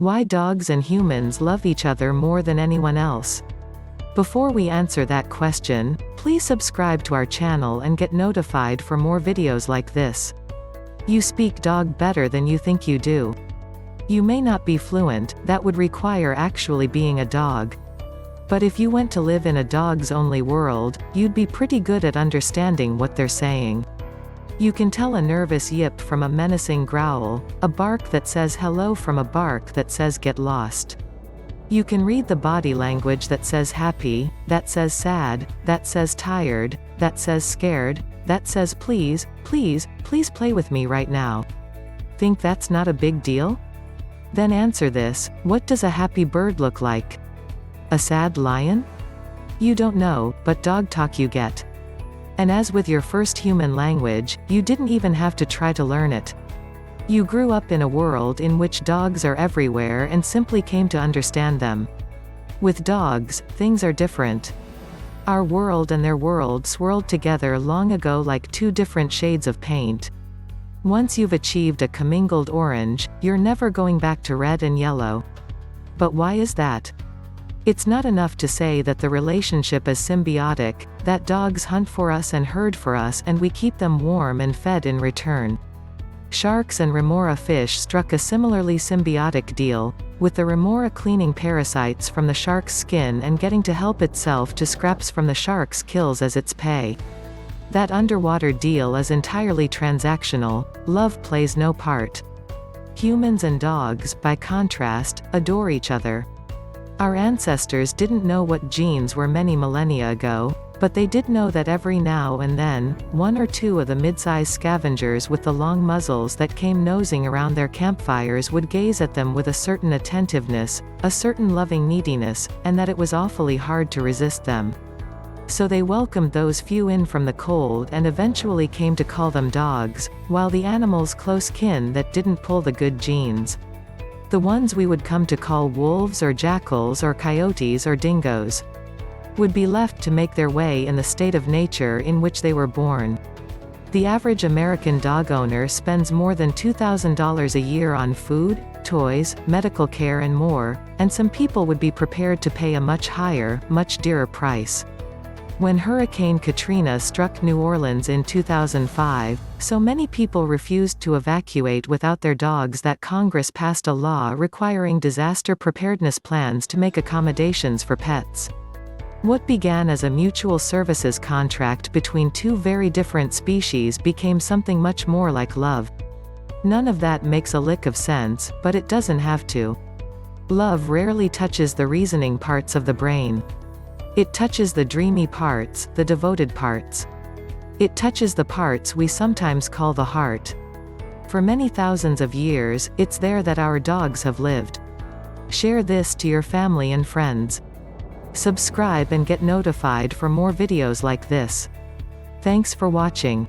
Why dogs and humans love each other more than anyone else? Before we answer that question, please subscribe to our channel and get notified for more videos like this. You speak dog better than you think you do. You may not be fluent, that would require actually being a dog. But if you went to live in a dogs-only world, you'd be pretty good at understanding what they're saying. You can tell a nervous yip from a menacing growl, a bark that says hello from a bark that says get lost. You can read the body language that says happy, that says sad, that says tired, that says scared, that says please, please, please play with me right now. Think that's not a big deal? Then answer this: what does a happy bird look like? A sad lion? You don't know, but dog talk you get. And as with your first human language, you didn't even have to try to learn it. You grew up in a world in which dogs are everywhere and simply came to understand them. With dogs, things are different. Our world and their world swirled together long ago like two different shades of paint. Once you've achieved a commingled orange, you're never going back to red and yellow. But why is that? It's not enough to say that the relationship is symbiotic, that dogs hunt for us and herd for us and we keep them warm and fed in return. Sharks and remora fish struck a similarly symbiotic deal, with the remora cleaning parasites from the shark's skin and getting to help itself to scraps from the shark's kills as its pay. That underwater deal is entirely transactional, love plays no part. Humans and dogs, by contrast, adore each other. Our ancestors didn't know what genes were many millennia ago, but they did know that every now and then, one or two of the mid-sized scavengers with the long muzzles that came nosing around their campfires would gaze at them with a certain attentiveness, a certain loving neediness, and that it was awfully hard to resist them. So they welcomed those few in from the cold and eventually came to call them dogs, while the animals close kin that didn't pull the good genes, the ones we would come to call wolves or jackals or coyotes or dingoes, would be left to make their way in the state of nature in which they were born. The average American dog owner spends more than $2,000 a year on food, toys, medical care and more, and some people would be prepared to pay a much higher, much dearer price. When Hurricane Katrina struck New Orleans in 2005, so many people refused to evacuate without their dogs that Congress passed a law requiring disaster preparedness plans to make accommodations for pets. What began as a mutual services contract between two very different species became something much more like love. None of that makes a lick of sense, but it doesn't have to. Love rarely touches the reasoning parts of the brain. It touches the dreamy parts, the devoted parts. It touches the parts we sometimes call the heart. For many thousands of years, it's there that our dogs have lived. Share this to your family and friends. Subscribe and get notified for more videos like this. Thanks for watching.